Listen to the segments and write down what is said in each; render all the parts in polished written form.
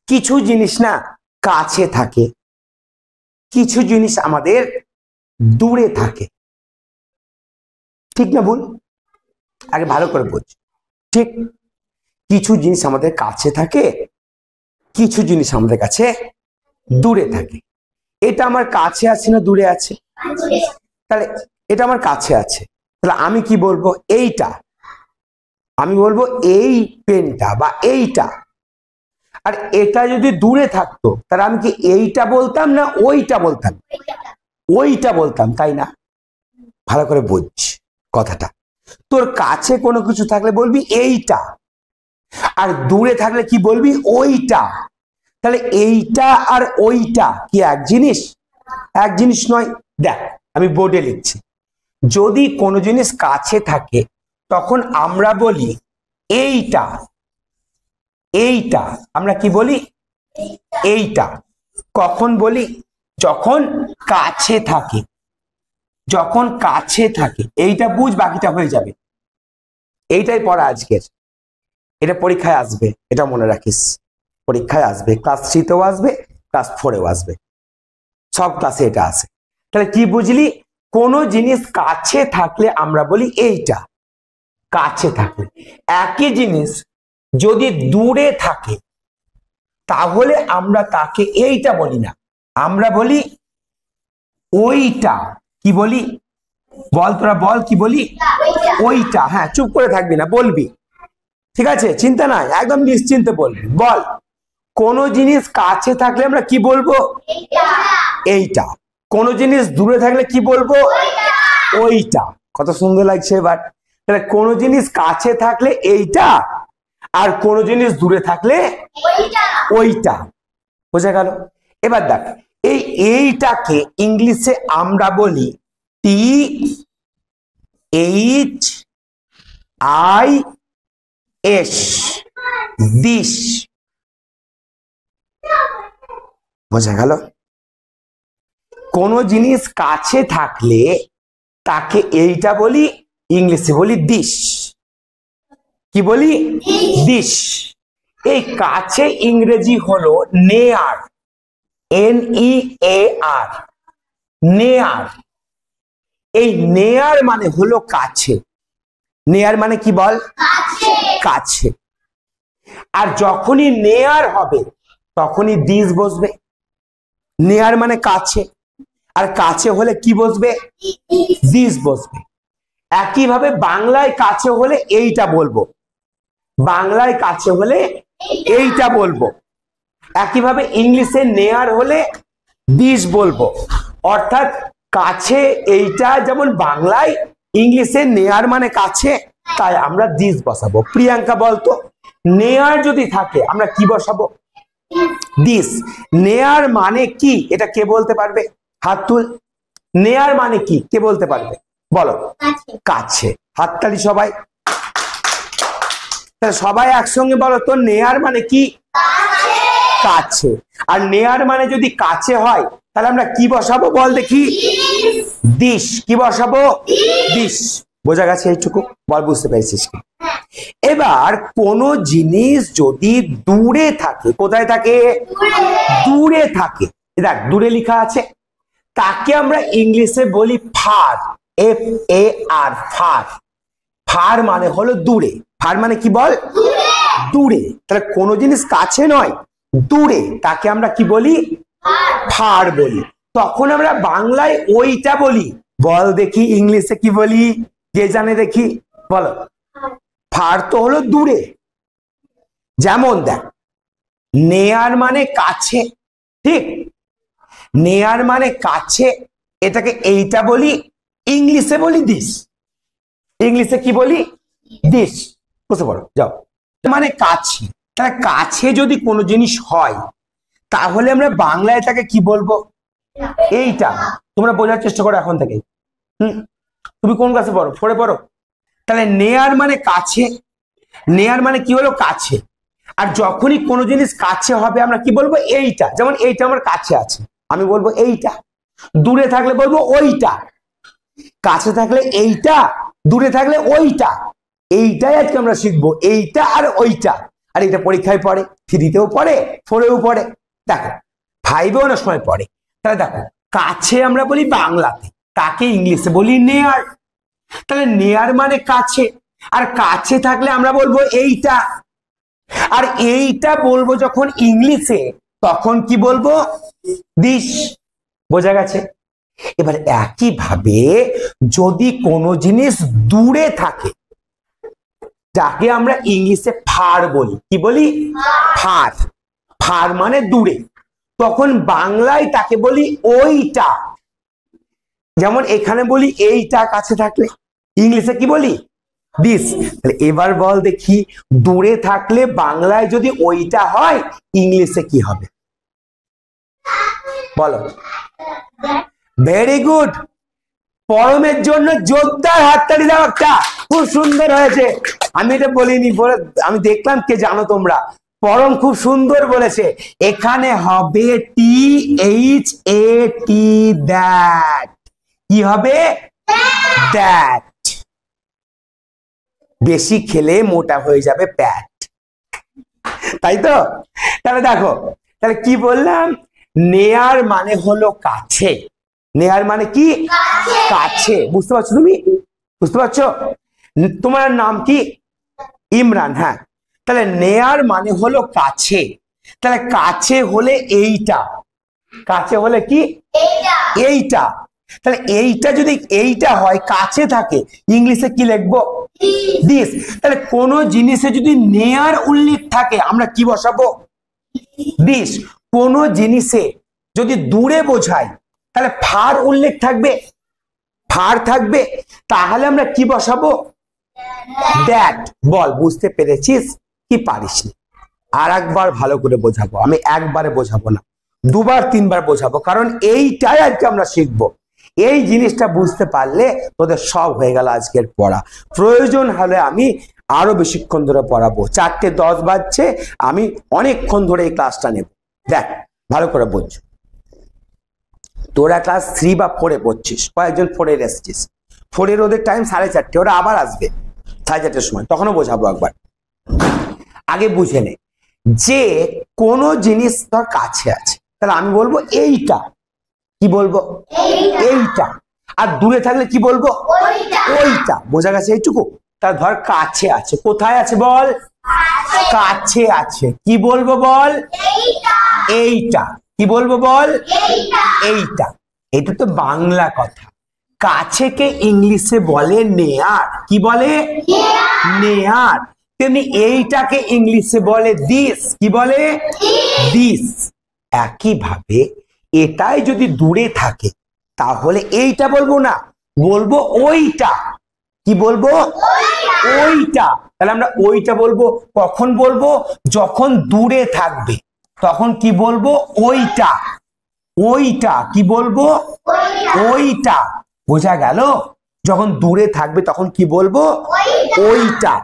কিছু জিনিস না কাছে থাকে, কিছু জিনিস আমাদের দূরে থাকে, ঠিক না ভুল? আগে ভালো করে বুঝ। ঠিক, কিছু জিনিস আমাদের কাছে থাকে, কিছু জিনিস আমাদের কাছে দূরে থাকে। এটা আমার কাছে আছে না দূরে আছে? তাহলে এটা আমার কাছে আছে, তাহলে আমি কি বলবো? এইটা। আমি বলবো এই পেনটা বা এইটা। আর এটা যদি দূরে থাকতো তাহলে আমি কি এইটা বলতাম না ওইটা বলতাম? ওইটা বলতাম, তাই না? ভালো করে বুঝ কথাটা। তোর কাছে কোনো কিছু থাকলে বলবি এইটা, আর দূরে থাকলে কি বলবি? ওইটা। তাহলে এইটা আর ওইটা কি এক জিনিস? এক জিনিস নয়। দেখ আমি বোর্ডে লিখছি, যদি কোনো জিনিস কাছে থাকে তখন আমরা বলি এইটা। এইটা আমরা কি বলি? এইটা। কখন বলি? যখন কাছে থাকে। যখন কাছে থাকে। এইটা বুঝ, বাকিটা হয়ে যাবে। এইটাই পড়া আজকের, এটা পরীক্ষায় আসবে, এটা মনে রাখিস। পরীক্ষায় আসবে, ক্লাস 3-তেও আসবে, ক্লাস 4-এও আসবে, সব ক্লাসে এটা আসে। তাহলে কি বুঝলি? কোনো জিনিস কাছে থাকলে আমরা বলি এইটা, কাছে থাকলে। একই জিনিস যদি দূরে থাকে তাহলে আমরা তাকে এইটা বলি না, আমরা বলি ওইটা। কি বলি? বল তোরা, বল কি বলি? ওইটা। হ্যাঁ, চুপ করে থাকবি না, বলবি, ঠিক আছে? চিন্তা নাই, একদম নিশ্চিন্তে বলবি। বল, কোন জিনিস কাছে থাকলে আমরা কি বলবো? এইটা। কোন জিনিস দূরে থাকলে কি বলবো? ওইটা। কত সুন্দর লাগছে এবার। তাহলে কোন জিনিস কাছে থাকলে এইটা, আর কোন জিনিস দূরে থাকলে ওইটা। বোঝা গেল? এবার দেখ, এইটাকে ইংলিশে আমরা বলি THIS, দিস। বোঝা গেল? কোন জিনিস কাছে থাকলে তাকে এইটা বলি, ইংলিশে বলি দিস। কি বলি? দিস। এই কাছে ইংরেজি হলো নেয়ার, NEAR, নেয়ার। এই নেয়ার মানে হলো কাছে। নেয়ার মানে কি বল? কাছে। আর যখনই নেয়ার হবে তখনই দিস বসবে। নেয়ার মানে কাছে, আর কাছে হলে কি বসবে? দিস বসবে। একইভাবে বাংলায় কাছে হলে এইটা বলবো, বাংলায় কাছে হলে এইটা বলবো। একইভাবে ইংলিশে নেয়ার হলে দিস বলবো। অর্থাৎ কাছে এইটা যেমন বাংলায়, ইংলিশে নেয়ার মানে কাছে, তাই আমরা দিস বসাবো। প্রিয়াঙ্কা বলতো, নেয়ার যদি থাকে আমরা কি বসাবো? দিস। নেয়ার মানে কি এটা কে বলতে পারবে? হাত তুল। নেয়ার মানে কি কে বলতে পারবে? বলো। কাছে। হাততালি সবাই। সবাই একসঙ্গে বলো তো, নেয়ার মানে কি? কাছে। আর নেয়ার মানে যদি কাছে হয় তাহলে আমরা কি বসাবো বল দেখি? দিস। কি বসাবো? দিস। বোঝা গেছে এইটুকু? বল, বুঝতে পেরেছিস কি? এবার কোন জিনিস যদি দূরে থাকে, কোথায় থাকে? দূরে থাকে। দেখ দূরে লেখা আছে, তাকে আমরা ইংলিশে বলি ফার, FAR, ফার। ফার মানে হলো দূরে। ফার মানে কি বল? দূরে। তাহলে কোন জিনিস কাছে নয়, দূরে, তাকে আমরা কি বলি? ফার বলি। তখন আমরা বাংলায় ওইটা বলি। বল দেখি ইংলিশে কি বলি? কে জানে দেখি, বলো। ফার তো হলো দূরে। যেমন দেখ, নেয়ার মানে কাছে, ঠিক? নেয়ার মানে কাছে, এটাকে এইটা বলি, ইংলিশে বলি দিস। ইংলিশে কি বলি? দিস। বুঝতে পারো? যাও। মানে কাছে। তাহলে কাছে যদি কোনো জিনিস হয় তাহলে আমরা বাংলায় তাকে কি বলবো? এইটা। তোমরা বোঝার চেষ্টা করো এখন থেকে। তুমি কোন ক্লাসে পড়ো? 4-এ পড়ো? তাহলে নেয়ার মানে কাছে। নেয়ার মানে কি হলো? কাছে। আর যখনই কোনো জিনিস কাছে হবে আমরা কি বলবো? এইটা। যেমন এইটা আমার কাছে আছে, আমি বলবো এইটা। দূরে থাকলে বলবো ওইটা। কাছে থাকলে এইটা, দূরে থাকলে ওইটা। এইটাই আজকে আমরা শিখবো, এইটা আর ওইটা। আর এটা পরীক্ষায় পড়ে, 3-তেও পড়ে, 4-এও পড়ে, দেখো 5-এও অনেক সময় পড়ে। তাহলে দেখো কাছে আমরা বলি বাংলাতে, তাকে ইংলিশে বলি নেয়ার। তাহলে নেয়ার মানে কাছে, আর কাছে থাকলে আমরা বলবো এইটা, আর এইটা বলবো যখন ইংলিশে তখন কি বলবো? দিস। বোঝা গেছে? এবার একই ভাবে যদি কোনো জিনিস দূরে থাকে, যাকে আমরা ইংলিশে ফার বলি, কি বলি? ফার। ফার মানে দূরে, তখন বাংলায় তাকে বলি ওইটা। যেমন এখানে বলি এইটা কাছে থাকলে, ইংলিশে কি বলি? দিস। তাহলে এবার বল দেখি, দূরে থাকলে বাংলায় যদি ওইটা হয়, ইংলিশে কি হবে? বলো। Very good. পরমের জন্য জোরদার হাততালি দাও একটা, খুব সুন্দর হয়েছে। আমি এটা বলিনি, আমি দেখলাম কে জানো তোমরা। পরম খুব সুন্দর বলেছে। এখানে হবে THAT, দ্যাট। কি হবে? দ্যাট। বেশি খেলে মোটা হয়ে যাবে প্যাট, তাই তো? তাহলে দেখো, তাহলে কি বললাম? নেয়ার মানে হলো কাছে। নেয়ার মানে কি? কাছে। বুঝতে পারছো তুমি? বুঝতে পারছো? তোমার নাম কি? ইমরান। হ্যাঁ, তাহলে নেয়ার মানে হলো কাছে। তাহলে কাছে হলে এইটা, কাছে হলে কি? এইটা। তাহলে এইটা যদি এইটা হয়, কাছে থাকে, ইংলিশে কি লিখবো? দিস। তাহলে কোন জিনিসে যদি নেয়ার উল্লেখ থাকে আমরা কি বসাবো? দিস। কোন জিনিসে যদি দূরে বোঝাই তাহলে ফার উল্লেখ থাকবে, ফার থাকবে, তাহলে আমরা কি বসাবো? দ্যাট। বল বুঝতে পেরেছিস কি পারিসনি? আর একবার ভালো করে বোঝাবো, আমি একবারে বোঝাবো না, 2বার 3বার বোঝাবো, কারণ এইটাই আজকে আমরা শিখবো। এই জিনিসটা বুঝতে পারলে তোদের সব হয়ে গেল আজকের পড়া। প্রয়োজন হলে আমি আরো বেশিক্ষণ ধরে পড়াবো। 4:10 বাজছে, আমি অনেকক্ষণ ধরে এই ক্লাসটা নেব। দেখ ভালো করে বোঝ। তোরা ক্লাস 3 বা 4-এ পড়ছিস, কয়েকজন 4-এর এসছিস, 4-এর ওদের টাইম 4:30, ওরা আবার আসবে 4:30-এর সময়, তখনও বোঝাবো একবার। আগে বুঝে নে যে কোনো জিনিস তোর কাছে আছে, তাহলে আমি বলবো এইটা। কি বলবো? এইটা। আর দূরে থাকলে কি বলবো? ওইটা। বোঝা গেছে এইটুকু? তার ধর কাছে আছে, কোথায় আছে বল? কাছে আছে। কি বলবো বল? এইটা। কি বলবো বল? এইটা। এটা তো বাংলা কথা। কাছেকে ইংলিশে বলে নেয়ার। কি বলে? নেয়ার। তেমনি এইটাকে ইংলিশে বলে দিস। কি বলে? দিস। একই ভাবে এটাই যদি দূরে থাকে তাহলে এইটা বলবো না, বলবো ওইটা। কি বলবো? ওইটা। তাহলে আমরা ওইটা বলবো কখন বলবো? যখন দূরে থাকবে, তখন কি বলবো? ওইটা। ওইটা। কি বলবো? ওইটা। বোঝা গেল? যখন দূরে থাকবে তখন কি বলবো? ওইটা।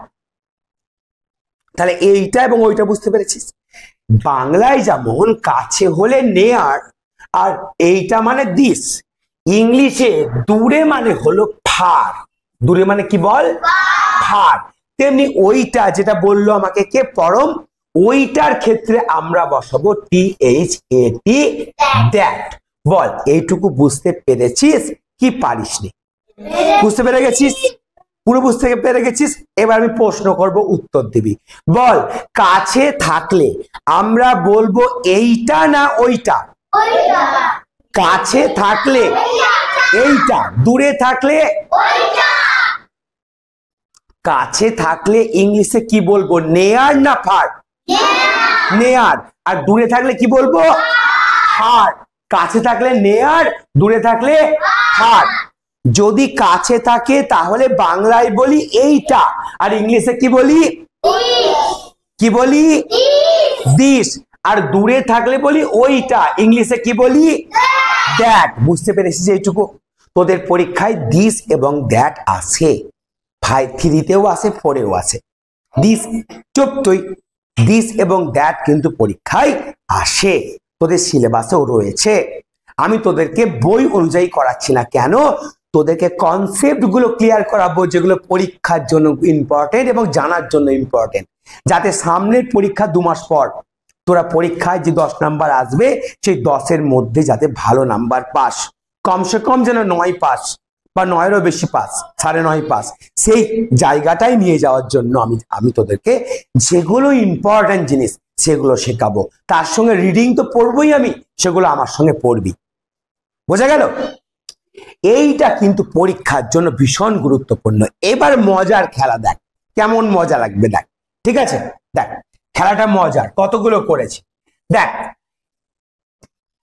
তাহলে এইটা এবং ওইটা বুঝতে পেরেছিস? বাংলায় যেমন কাছে হলে নেয়ার আর এইটা মানে দিস, ইংলিশে দূরে মানে হলো ফার। দূরে মানে কি বল? ফার। তেমনি ওইটা যেটা বললো আমাকে কে? পরম। ওইটার ক্ষেত্রে আমরা বসাবো THAT, দ্যাট। বল এইটুকু বুঝতে পেরেছিস কি পারিসনি? বুঝতে পেরে গেছিস? পুরো বুঝতে পেরে গেছিস? এবার আমি প্রশ্ন করব, উত্তর দিবি। বল কাছে থাকলে আমরা বলবো এইটা না ওইটা? কাছে থাকলে এইটা, দূরে থাকলে কাছে থাকলে ইংলিশে কি বলবো? নেয়ার না ফার? নেয়ার। আর দূরে থাকলে কি বলবো? ফার। কাছে থাকলে নেয়ার, দূরে থাকলে ফার। যদি কাছে থাকে তাহলে বাংলায় বলি এইটা, আর ইংলিশে কি বলি? কি বলি? দিস। আর দূরে থাকলে বলি ওইটা, ইংলিশে কি বলি? দ্যাট। বুঝতে পেরেছিস এইটুকু? তোদের পরীক্ষায় দিস এবং দ্যাট আসে, 3-তেও আসে, 4-এও আসে। দিস চুপ তুই, দিস এবং দ্যাট কিন্তু পরীক্ষায় আসে, তোদের সিলেবাসেও রয়েছে। আমি তোদেরকে বই অনুযায়ী করাচ্ছি না। কেন? তোদেরকে কনসেপ্ট গুলো ক্লিয়ার করাবো যেগুলো পরীক্ষার জন্য ইম্পর্টেন্ট এবং জানার জন্য ইম্পর্টেন্ট, যাতে সামনের পরীক্ষা 2 মাস পর তোরা পরীক্ষায় যে 10 নাম্বার আসবে সেই 10-এর মধ্যে যাতে ভালো নাম্বার পাস, কমসে কম যেন 9 পাস বা 9-এরও বেশি পাস, 9.5 পাস, সেই জায়গাটাই নিয়ে যাওয়ার জন্য আমি তোদেরকে যেগুলো ইম্পর্টেন্ট জিনিস সেগুলো শেখাবো। তার সঙ্গে রিডিং তো পড়বই, আমি সেগুলো আমার সঙ্গে পড়বি। বোঝা গেল? এইটা কিন্তু পরীক্ষার জন্য ভীষণ গুরুত্বপূর্ণ। এবার মজার খেলা দেখ, কেমন মজা লাগবে দেখ। ঠিক আছে, দেখ খেলাটা মজার, কতগুলো করেছি দেখ।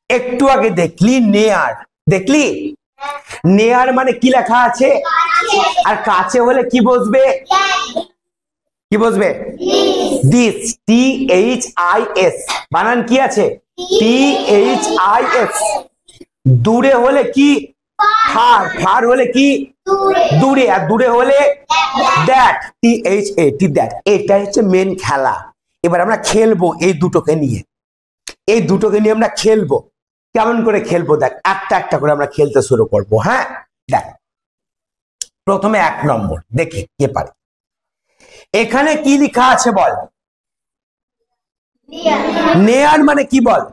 একটু আগে দেখলি নেয়ার, দেখলি নেয়ার মানে কি লেখা আছে, আর কাছে হলে কি বসবে, কি বসবে, দিস, THIS, বানান কি আছে, THIS। দূরে হলে কি, ফার, ফার হলে কি, দূরে, আর দূরে হলে দ্যাট, THAT, দ্যাট। এটা হচ্ছে মেন খেলা। এবার আমরা খেলবো এই দুটোকে নিয়ে, এই দুটোকে নিয়ে আমরা খেলবো। কেমন করে খেলবো দেখ, একটা একটা করে আমরা খেলতে শুরু করব। হ্যাঁ দেখ, প্রথমে 1 নম্বর দেখি কে পারে। এখানে কি লেখা আছে বল, নেয়ার মানে কি বল,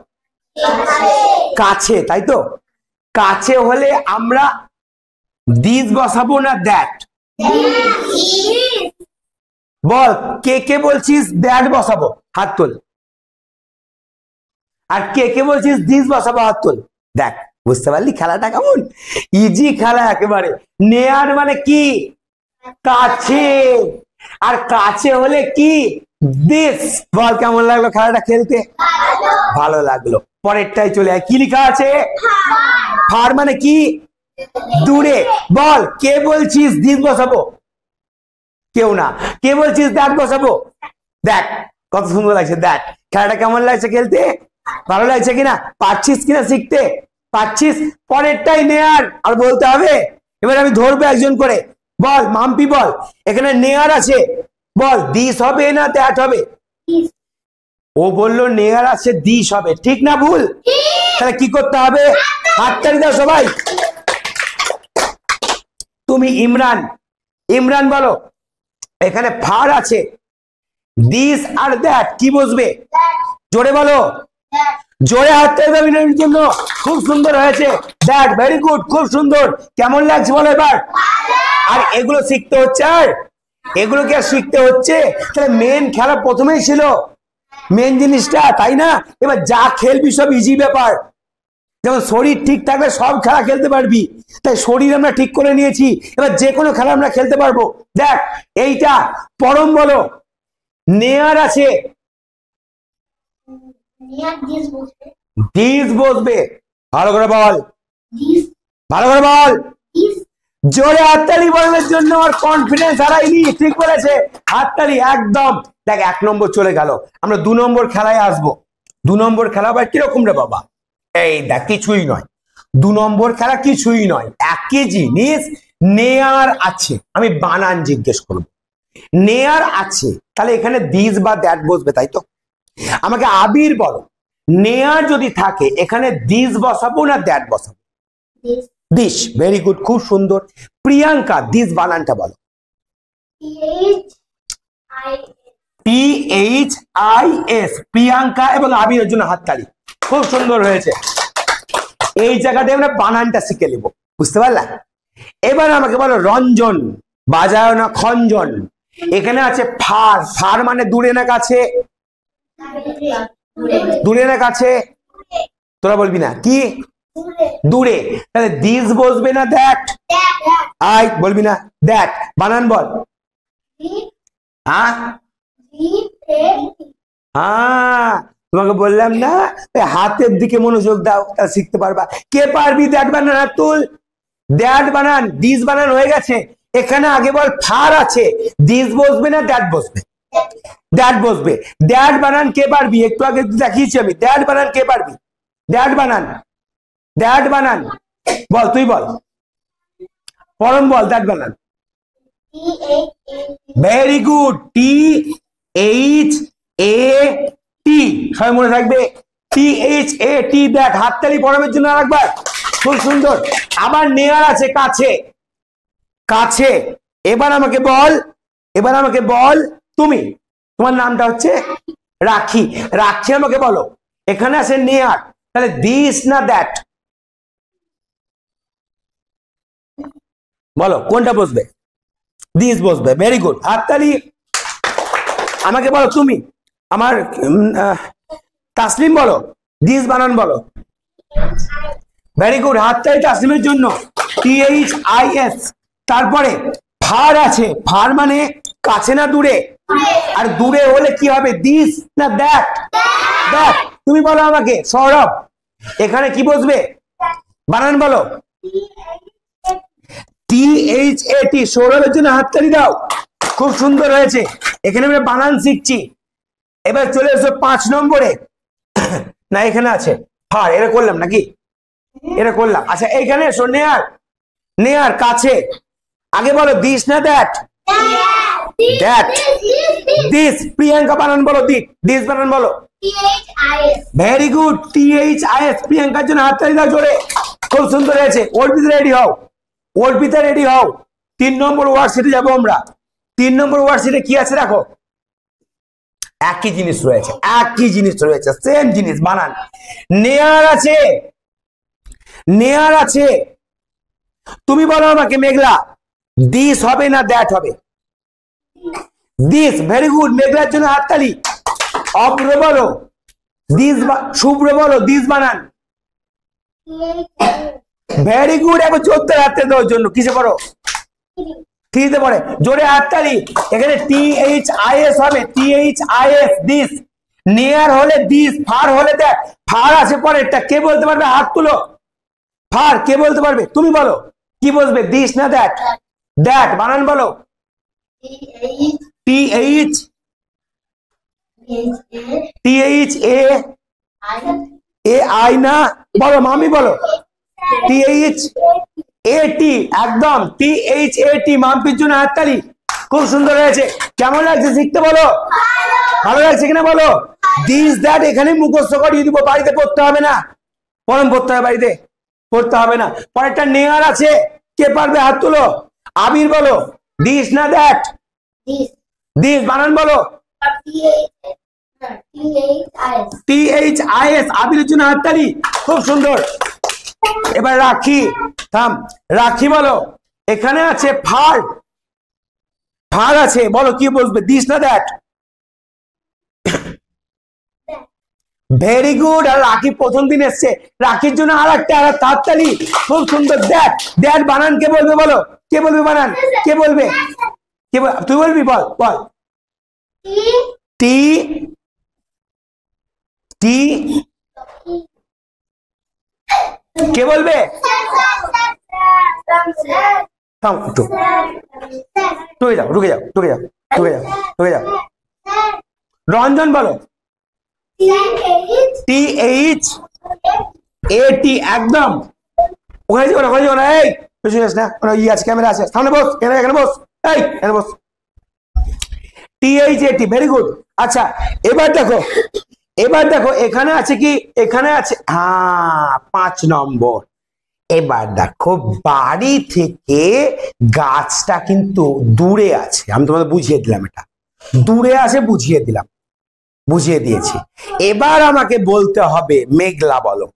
কাছে, তাই তো? কাছে হলে আমরা দিস বসাবো না দ্যাট, বল কে কে বলছিস দ্যাট বসাবো, হাত তোল। আর কে কে বলছিস দিস বসাবো, হাত তোল। দেখ বুঝতে পারলি খেলাটা কেমন ইজি খেলা একেবারে। নেয়ার মানে কি, কাছে, আর কাছে হলে কি, দিস। বল কেমন লাগলো খেলাটা খেলতে, ভালো লাগলো। পরেরটাই চলে আয়, কি লেখা আছে, ফার মানে কি, দূরে। বল কে বলছিস দিস বসাবো, কেউ না। কে বলছিস দ্যাট বসাবো। দেখ কত সুন্দর লাগছে, দেখ খেলাটা কেমন লাগছে খেলতে, ভালো লাগছে কিনা, পারছিস কিনা শিখতে, পারছিস। পরেরটাই নেয়ার, আর বলতে হবে। এবার আমি ধরবো একজন করে, বল মাম্পি বল, এখানে নেয়ার আছে, বল দিস হবে না দ্যাট হবে। ও বললো নেয়ার আছে দিস হবে, ঠিক না ভুল? তাহলে কি করতে হবে, হাততালি দাও সবাই। তুমি ইমরান, ইমরান বলো এখানে ফার আছে, দিস আর দ্যাট কি বসবে, জোরে বলো, জোরে হাততালি দাও ইমরানের জন্য। খুব সুন্দর হয়েছে, দ্যাট, ভেরি গুড, খুব সুন্দর। কেমন লাগছে বলো এবার। আর এগুলো শিখতে হচ্ছে, আর এগুলো কি আর শিখতে হচ্ছে? তাহলে মেন খেলা প্রথমেই ছিল, মেন জিনিসটা, তাই না? এবার যা খেলবি সব ইজি ব্যাপার। যেমন শরীর ঠিক থাকলে সব খেলা খেলতে পারবি, তাই শরীর আমরা ঠিক করে নিয়েছি, এবার যে কোনো খেলা আমরা খেলতে পারবো। দেখ এইটা পরম বলো, নেয়ার আছে, দিস বসবে। ভালো করে বল, ভালো করে বল, জোরে হাততালি বলার জন্য। আর কনফিডেন্স হারাইনি, ঠিক বলেছে, হাততালি একদম। দেখ 1 নম্বর চলে গেল, আমরা 2 নম্বর খেলায় আসবো। 2 নম্বর খেলা আবার কিরকম রে বাবা, এই দেখ কিছুই নয়, 2 নম্বর খেলা কিছুই নয়, একই জিনিস। নেয়ার আছে, আমি বানান জিজ্ঞেস করব, নেয়ার আছে, তাহলে এখানে দিস বা দ্যাট বসবে, তাই তো? আমাকে আবির বলো, নেয়ার যদি থাকে এখানে দিস বসাবো না দ্যাট বসাবো, দিস। ভেরি গুড, খুব সুন্দর। প্রিয়াঙ্কা দিস বানানটা বলো, THIS, প্রিয়াঙ্কা এবং আবিরের জন্য হাততালি, খুব সুন্দর হয়েছে। এই জায়গাতে আমরা বানানটা শিখে নেব, বুঝতে পারলা? এবার আমাকে বলো রঞ্জন, বাজায় না খঞ্জন। এখানে আছে ফার, ফার মানে দূরে না কাছে, দূরে না কাছে, তোরা বলবি না কি, দূরে। তাহলে দিস বসবে না দ্যাট, আই বলবি না দ্যাট, বানান বল। হ্যাঁ হ্যাঁ, তোমাকে বললাম না হাতের দিকে মনোযোগ দাও, তা শিখতে পারবা। কে পারবি দ্যাট বানান, হাত তুল। দ্যাট বানান, দিস বানান হয়ে গেছে। এখানে আগে বল ফার আছে, দিস বসবে না দ্যাট বসবে, দ্যাট বসবে। দ্যাট বানান কে পারবি, একটু আগে দেখিয়েছি আমি, দ্যাট বানান কে পারবি, দ্যাট বানান, দ্যাট বানান বল, তুই বল, পরম বল, দ্যাট বানান। ভেরি গুড, THAT, সবাই মনে থাকবে, THAT, দ্যাট। হাততালি পরমের জন্য আরেকবার, খুব সুন্দর। আবার নেয়ার আছে কাছে, কাছে। এবার আমাকে বল, এবার আমাকে বল তুমি, তোমার নামটা হচ্ছে রাখি। রাখি আমাকে বলো, এখানে আছে নেয়ার, তাহলে দিস না দ্যাট? বলো কোনটা বসবে? দিস বসবে। ভেরি গুড, হাততালি। আমাকে বলো তুমি, আমার তাসলিম বলো, দিস বানান বলো। ভেরি গুড, হাততালি তাসলিমের জন্য। THIS। তারপরে ফার আছে, ফার মানে কাছে না দূরে? আর দূরে হলে কি হবে, দিস না দ্যাট? দ্যাট। তুমি বলো আমাকে সৌরভ, এখানে কি বসবে? বানান বলো। THAT। সৌরভের জন্য হাততালি দাও, খুব সুন্দর হয়েছে। এখানে আমরা বানান শিখছি। এবার চলে এসো 5 নম্বরে। না এখানে আছে ফার, এটা করলাম নাকি? এটা করলাম। আচ্ছা এইখানে এসো, নেয়ার, নেয়ার কাছে। আগে বলো দিস না দ্যাট? দ্যাট। দিস। প্রিয়াঙ্কা বানান বলো, দিস বানান বলো। Very good, THIS। প্রিয়াঙ্কার জন্য হাততালি দাও জোরে, খুব সুন্দর হয়েছে। অর্পিতা রেডি হও, অর্পিতা রেডি হও। 3 নম্বর ওয়ার্কশিটে যাবো আমরা। 3 নম্বর ওয়ার্কশিটে কি আছে দেখো, একই জিনিস রয়েছে, একই জিনিস রয়েছে, সেম জিনিস বানান। নেয়ার আছে, নেয়ার আছে। তুমি বলো আমাকে মেঘলা, দিস হবে না দ্যাট হবে? দিস। ভেরি গুড, মেঘলার জন্য হাততালি। অভ্র বলো দিস, শুভ্র বলো দিস বানান। ভেরি গুড, এবার 14 হাতে দেওয়ার জন্য কিসে করো? থ্রিতে পড়ে। জোরে হাততালি। এখানে THIS হবে, THIS দিস। নিয়ার হলে দিস, ফার হলে দ্যাট। ফার আছে পরেরটা, কে বলতে পারবে? হাত তুলো। ফার কে বলতে পারবে? তুমি বলো, কি বসবে, দিস না দ্যাট? দ্যাট। বানান বলো। THAI না, বলো মামি বলো। THAT। একদম, THAT। মাম্পির জন্য হাততালি, খুব সুন্দর হয়েছে। কেমন লাগছে শিখতে বলো? ভালো লাগছে কিনা বলো? দিস দ্যাট এখানে মুখস্থ করিয়ে দিব, বাড়িতে পড়তে হবে না। পরম পড়তে হবে, বাড়িতে পড়তে হবে না। পরেরটা নেয়ার আছে, কে পারবে? হাত তুলো। আবির বলো, দিস না দ্যাট? দিস। বানান বলো। THIS। আবিরের জন্য হাততালি, খুব সুন্দর। এবার রাখি, থাম। রাখি বলো, এখানে আছে ফার, ফার আছে, বলো কি বসবে, দিস না দ্যাট? Very good. আর রাখি প্রথম দিন এসছে, রাখির জন্য আর একটা হাততালি, খুব সুন্দর। দ্যাট। দ্যাট বানান কে বলবে বলো, কে বলবে বানান? কে বলবে? কে তুই বলবি? বল বল। টি টি কে বলবে? টুকে যাও, রুকে যাও, টুকে যাও, টুকে যাও, টুকে যাও। রঞ্জন বলো, THAT। একদম। ওখানে যাও না, ওখানে যাও না। এই পেছনে আস না, ই আছে, ক্যামেরা আছে, সামনে বস, এখানে বস, এই এখানে বস। THAT। Very good. আচ্ছা এবার দেখো, এবার দেখো এখানে আছে কি, এখানে আছে, হ্যাঁ 5 নম্বর। এবার দেখো, বাড়ি থেকে গাছটা কিন্তু দূরে আছে, আমি তোমাদের বুঝিয়ে দিলাম, এটা দূরে আছে, বুঝিয়ে দিলাম, বুঝিয়ে দিয়েছি। এবার আমাকে বলতে হবে, মেঘলা বলো,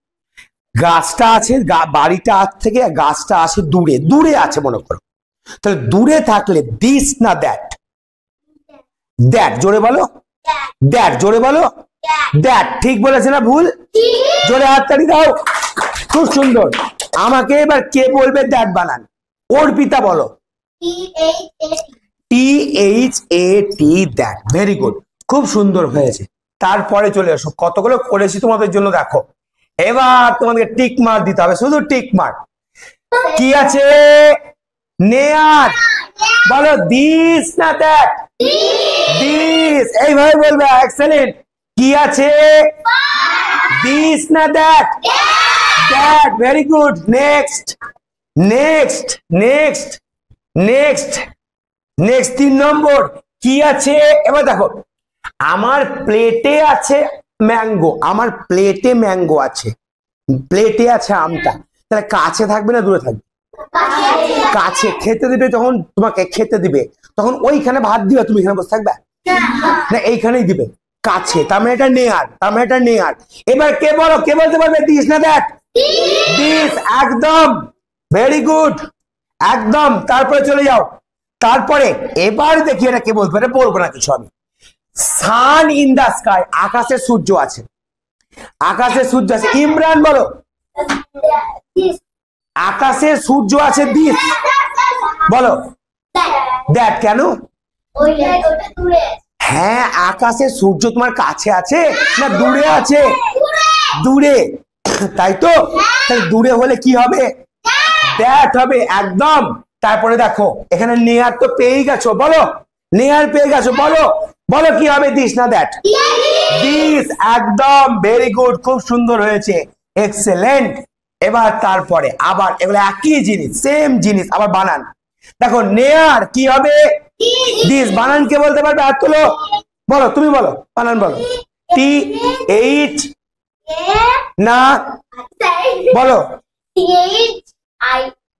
গাছটা আছে, বাড়িটা থেকে গাছটা আছে দূরে, দূরে আছে মনে করো, তাহলে দূরে থাকলে দিস না দ্যাট? দ্যাট। জোরে বলো, দ্যাট। জোরে বলো, দ্যাট। ঠিক বলেছে না ভুল? জোরে হাততালি দাও, খুব সুন্দর। আমাকে এবার কে বলবে দ্যাট বানান? অর্পিতা বলো। THAT। দ্যাট। ভেরি গুড, খুব সুন্দর হয়েছে। তারপরে চলে আসো, কতগুলো করেছি তোমাদের জন্য দেখো। এবার তোমাদের টিক মার্ক দিতে হবে, শুধু টিক মার্ক। কি আছে? নেয়ার। বলো দিস না দ্যাট? দিস। এইভাবে বলবে, এক্সেলেন্ট। কি আছে? দিস না that? That. Very good. Next, next, next, next, next. 3 নম্বর কি আছে? এবার দেখো, আমার প্লেটে আছে ম্যাঙ্গো, আমার প্লেটে ম্যাঙ্গো আছে, প্লেটে আছে আমটা, তাহলে কাছে থাকবে না দূরে থাকবে? কাছে। খেতে দিবে যখন তোমাকে খেতে দিবে তখন ওইখানে ভাত দিবে, তুমি এখানে বসে থাকবে না, এইখানেই দিবে। কাছে, তার মানে এটা নেয়ার, তার মানে এটা নেয়ার। এবার কে বলো, কে বলতে পারবে দিস না দ্যাট? দিস, একদম, ভেরি গুড, একদম। তারপরে চলে যাও, তারপরে এবার দেখি এটা কে বলতে পারে, বলবো না কিছু আমি। সান ইন দা স্কাই, আকাশে সূর্য আছে, আকাশে সূর্য আছে। ইমরান বলো, আকাশে সূর্য আছে, দিস বলো। দ্যাট কেন? হ্যাঁ, আকাশে সূর্য তোমার কাছে আছে না দূরে আছে? দূরে, তাই তো? তাহলে দূরে হলে কি হবে? দ্যাট হবে, একদম। তারপরে দেখো এখানে নেয়ার তো পেয়ে গেছো, বলো নেয়ার পেয়ে গেছো, বলো বলো কি হবে, দিস না দ্যাট? দিস, একদম, ভেরি গুড, খুব সুন্দর হয়েছে, এক্সেলেন্ট। এবার তারপরে আবার এগুলো একই জিনিস, সেম জিনিস, আবার বানান। দেখো নেয়ার কি হবে? দিস। বানান কে বলতে পারবে? হাত তোলো, বলো, তুমি বলো, বানান বলো। টি এইচ, না বলো,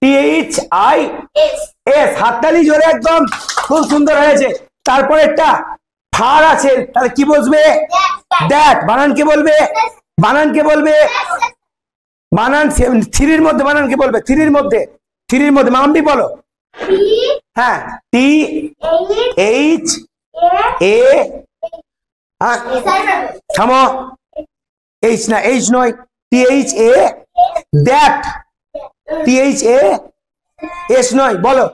THIS, হাততালি জোরে, একদম, খুব সুন্দর হয়েছে। তারপরে একটা ফার আছে, তাহলে কি বসবে? দ্যাট। বানান কে বলবে? বানান কে বলবে? বানান থ্রির মধ্যে, বানান কে বলবে? থ্রির মধ্যে, থ্রির মধ্যে মাম্পি বলো। হ্যাঁ, THA, হ্যাঁ থামো, এইচ না, এইচ নয়, THA, দ্যাট, THAS নয়, বলো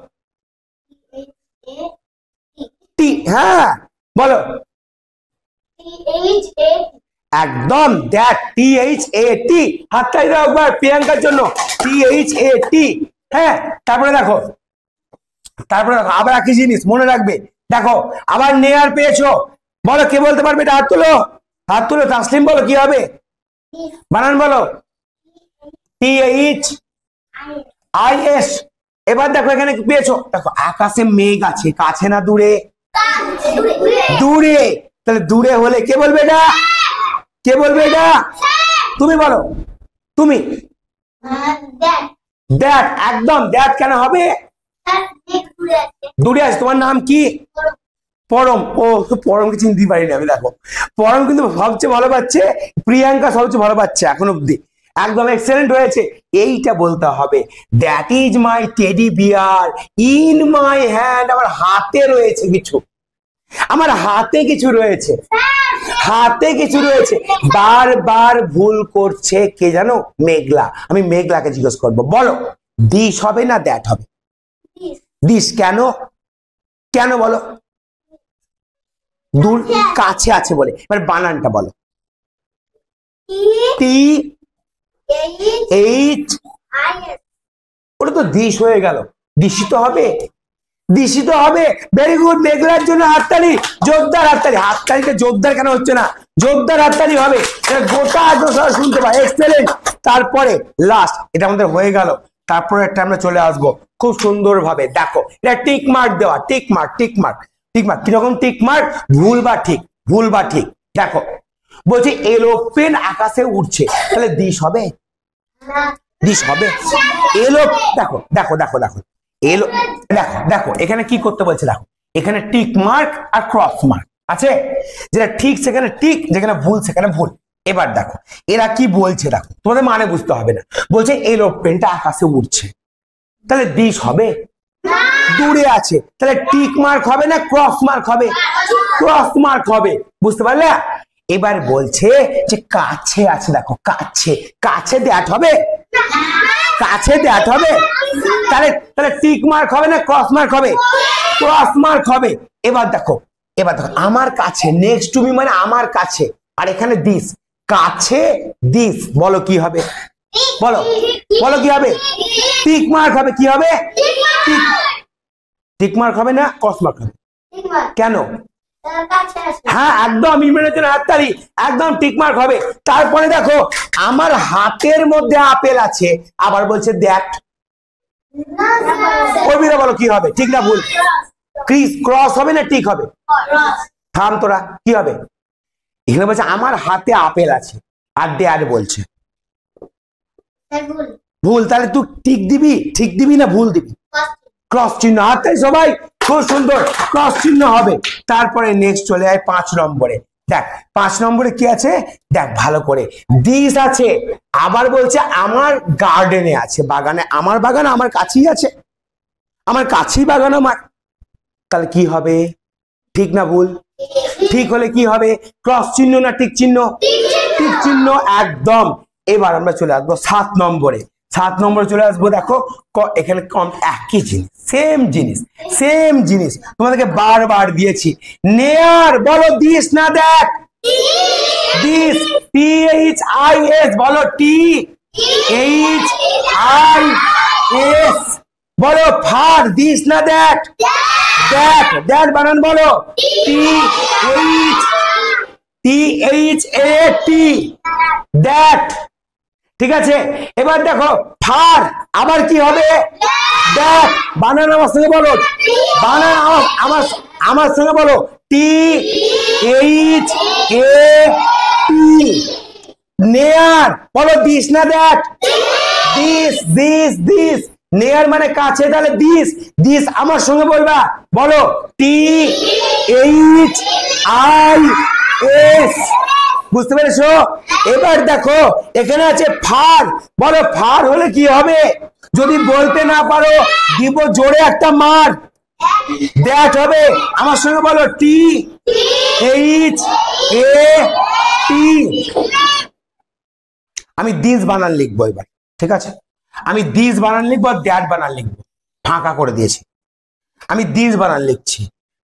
টি, হ্যাঁ বলো, একদম, দ্যাট, THAT। হাততালি দাও একবার প্রিয়াঙ্কার জন্য, THAT। হ্যাঁ, তারপরে দেখো, তারপরে দেখো আবার একই জিনিস মনে রাখবে। দেখো আবার নেয়ার পেয়েছো, বলো কে বলতে পারবে এটা? হাত তুলো, হাত তুলো। তাসলিম বলো কি হবে? বানান বলো, THIS। এবার দেখো এখানে কি পেয়েছো? দেখো আকাশে মেঘ আছে, কাছে না দূরে? দূরে। তাহলে দূরে হলে কে বলবে এটা? কে বলবে এটা? তুমি বলো, তুমি। দ্যাট, একদম, দ্যাট কেন হবে? দূরে আছে। তোমার নাম কি? পরম। ও তো পরমকে চিনতে পারিনি আমি। দেখো পরম কিন্তু সবচেয়ে ভালো পাচ্ছে, প্রিয়াঙ্কা সবচেয়ে ভালো পাচ্ছে এখন অব্দি, একদম এক্সেলেন্ট হয়েছে। এইটা বলতে হবে, that is my teddy bear in my hand. আমার হাতে রয়েছে কিছু, আমার হাতে কিছু রয়েছে, হাতে কিছু রয়েছে। বারবার ভুল করছে কে জানো? মেঘলা। আমি মেঘলাকে জিজ্ঞেস করবো, বলো দিস হবে না দ্যাট হবে? দিস। কেন? কেন বলো? দূর, কাছে আছে বলে। এবার বানানটা বলো, THIS। ওটা তো দিস হয়ে গেল, দিশিত হবে, দিশিত হবে। ভেরি গুড, মেঘলার জন্য হাততালি, জোরদার হাততালি। হাততালিতে জোরদার কেন হচ্ছে না? জোরদার হাততালি হবে, গোটা শুনতে পাই, এক্সেলেন্ট। তারপরে লাস্ট, এটা আমাদের হয়ে গেল। তারপরে একটা আমরা চলে আসবো খুব সুন্দর ভাবে। দেখো এটা টিক মার্ক দেওয়া, tick mark, tick mark, tick mark. কিরকম টিক মার্ক? ভুল বা ঠিক, ভুল বা ঠিক। দেখো বলছি এরোপ্লেন আকাশে উঠছে, তাহলে দিস হবে? দিস হবে? এলো, দেখো দেখো দেখো দেখো, এলো, দেখো দেখো এখানে কি করতে বলছে, দেখো এখানে টিক মার্ক আর ক্রস মার্ক আছে, যেটা ঠিক সেখানে ঠিক, যেখানে ভুল সেখানে ভুল। এবার দেখো এরা কি বলছে, দেখো তোমাদের মানে বুঝতে হবে না। বলছে এরোপ্লেনটা আকাশে উঠছে, তাহলে দিস হবে? দূরে আছে, তাহলে টিক মার্ক হবে না ক্রস মার্ক হবে? ক্রস মার্ক হবে, বুঝতে পারলে? এবার বলছে যে কাছে আছে, দেখো কাছে, কাছে দ্যাট হবে? কাছে দ্যাট হবে? তাহলে তাহলে টিক মার্ক হবে না ক্রস মার্ক হবে? ক্রস মার্ক হবে। এবার দেখো, এবার দেখো আমার কাছে, নেক্সট টু মি মানে আমার কাছে, আর এখানে দিস, কাছে দিস, বলো কি হবে? বলো, বলো কি হবে? টিক মার্ক হবে। কি হবে? টিক মার্ক হবে না ক্রস মার্ক হবে? কেন? হ্যাঁ একদম, ইমরানের জন্য হাততালি, একদম টিক মার্ক হবে। তারপরে দেখো আমার হাতের মধ্যে আপেল আছে, আবার বলছে দ্যাট। কবিরা বলো কি হবে, ঠিক না ভুল? ক্রস হবে না টিক হবে? থাম তোরা, কি হবে? এখানে বলছে আমার হাতে আপেল আছে, আর দ্যাট বলছে, ভুল। তাহলে তুই ঠিক দিবি না ভুল দিবি? ক্রস চিহ্ন। হাতে সবাই খুব সুন্দর ক্রস চিহ্ন হবে। তারপরে নেক্সট চলে যায় 5 নম্বরে। দেখ 5 নম্বরে কি আছে, দেখ ভালো করে। দিস আছে, আবার বলছে আমার গার্ডেনে আছে, বাগানে। আমার বাগান আমার কাছেই আছে, আমার কাছেই বাগান আমার। তাহলে কি হবে, ঠিক না ভুল? ঠিক হলে কি হবে, ক্রস চিহ্ন না ঠিক চিহ্ন? ঠিক চিহ্ন, একদম। এবার আমরা চলে আসবো 7 নম্বরে। 7 নম্বরে চলে আসবো। দেখো এখানে কম একই জিনিস, সেম জিনিস তোমাদেরকে বারবার দিয়েছি। নেয়ার বলো, দিস না দেখ। দিস, THIS বলো, THIS বলো। ফার, দিস না দেখ। দ্যাট বানান বলো, THAT, দ্যাট। ঠিক আছে, এবার দেখো ফার আবার কি হবে, দ্যাট। বানান আমার সঙ্গে বলো, বানান আমার সঙ্গে বলো, THAT। নেয়ার বলো, দিস না দ্যাট। দিস নেয়ার মানে কাছে, তাহলে দিস আমার সঙ্গে বলবা, বলো THIS। বুঝতে পেরেছো? এবার দেখো এখানে আছে ফার, বলো ফার হলে কি হবে? যদি বলতে না পারো দিব জোরে একটা মার, দ্যাট হবে। আমার সঙ্গে বলো, THAT। আমি দিস বানান লিখবো এবার, ঠিক আছে? আমি দিস বানান লিখবো আর দ্যাট বানান লিখবো, ফাঁকা করে দিয়েছি। আমি দিস বানান লিখছি,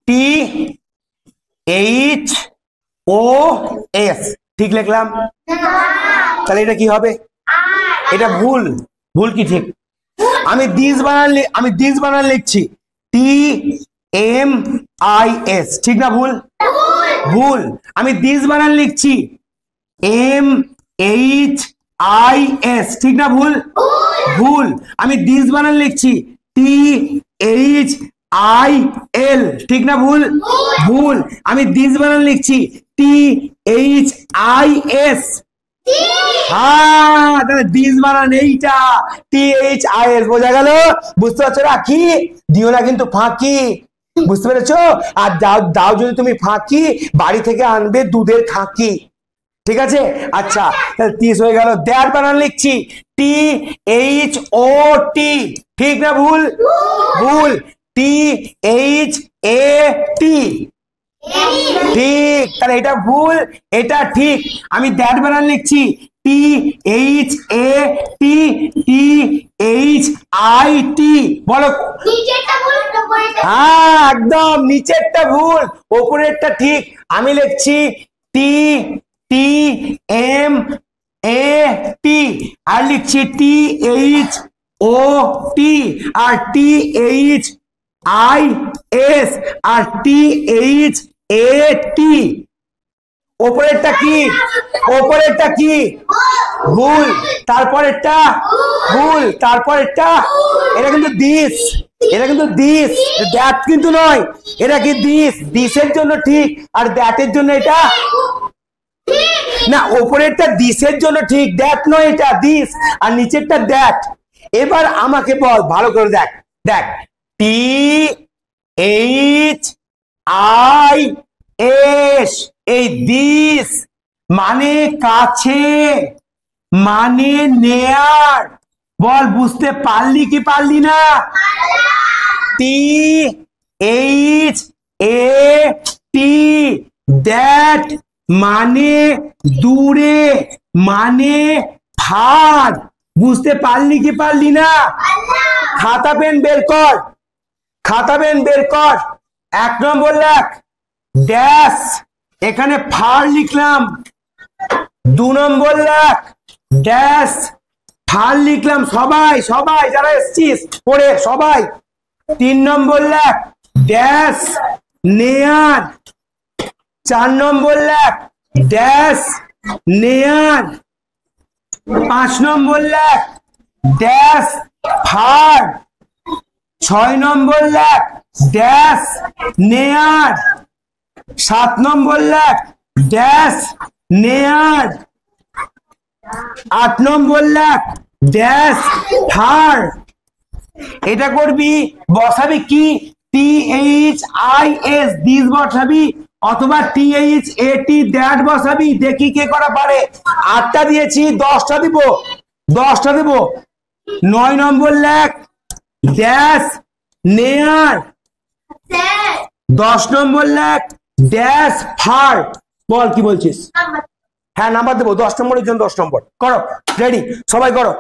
THOS। ঠিক লিখলাম? তাহলে এটা কি হবে? এটা ভুল কি ঠিক? আমি দিস বানান লিখছি, TMIS। ঠিক না ভুল? ভুল। আমি দিস বানান লিখছি, MHIS। ঠিক না ভুল? ভুল। আমি দিস বানান লিখছি, THIL। ঠিক না ভুল? ভুল। আমি দিস বানান লিখছি, THIS। হ্যাঁ, তাহলে দিস বানান এইটা, THIS। বোঝা গেল? বুঝতে পারছো না? কি দিও না কিন্তু ফাঁকি, বুঝতে পেরেছো? আর দাও যদি তুমি ফাঁকি, বাড়ি থেকে আনবে দুধের খাঁকি। ঠিক আছে, আচ্ছা তাহলে 30 হয়ে গেল। দ্যাট বানান লিখছি, THOT। ঠিক না ভুল? ভুল। THAT। ঠিক, তাহলে এটা ভুল, এটা ঠিক। আমি দ্যাট বানান লিখছি, THAT। বলো। হ্যাঁ, একদম নিচেরটা ভুল, ওপরেরটা ঠিক। আমি লিখছি TMAT, আর লিখছি THOT, R THIS, R THAT। ওপরেরটা কি? ওপরেরটা কি? ভুল। তারপরেরটা ভুল। তারপরেরটা এটা কিন্তু দিস, এটা কিন্তু দিস, দ্যাট কিন্তু নয়। এটা কি দিস? দিসের জন্য ঠিক, আর দ্যাটের জন্য এটা না। ওপরেরটা দিসের জন্য ঠিক, দ্যাট নয়, এটা দিস, আর নিচেরটা দ্যাট। এবার আমাকে বল ভালো করে, দেখ THIS। এই দিস মানে কাছে, মানে নেয়ার। বল, বুঝতে পারলি কি পারলি না? THAT, দ্যাট মানে দূরে, মানে ফার। বুঝতে পারলি কি পারলি না? খাতা পেন বের কর, খাতা পেন বের কর। 1 নম্বর লেখ, ড্যাশ, এখানে ফার লিখলাম। 2 নম্বর লেখ, ড্যাশ, ফার লিখলাম। সবাই যারা এসছিস পড়ে সবাই। 3 নম্বর লেখ, ড্যাশ, নেয়ার। 4 নম্বর লেখ, ড্যাশ, নেয়ার। 5 নম্বর লেখ, ড্যাশ, ফার। 6 নম্বর লেখ, ড্যাশ, নেয়ার। 7 নম্বর লেখ, ড্যাশ, নেয়ার। 8 নম্বর লেখ, ড্যাশ ফার। এটা করবি, বসাবি কি THIS দিস বসাবি, অথবা THAT দ্যাট বসাবি। দেখি কে করা পারে। 8টা দিয়েছি, 10টা দিব, 10টা দেব। 9 নম্বর লেখ ড্যাশ নেয়ার। 10 নম্বর লেখ ড্যাশ ফার। বল কি বলছিস? হ্যাঁ নাম্বার দেবো, 10 নম্বরের জন্য 10 নম্বর। করো, রেডি সবাই করো।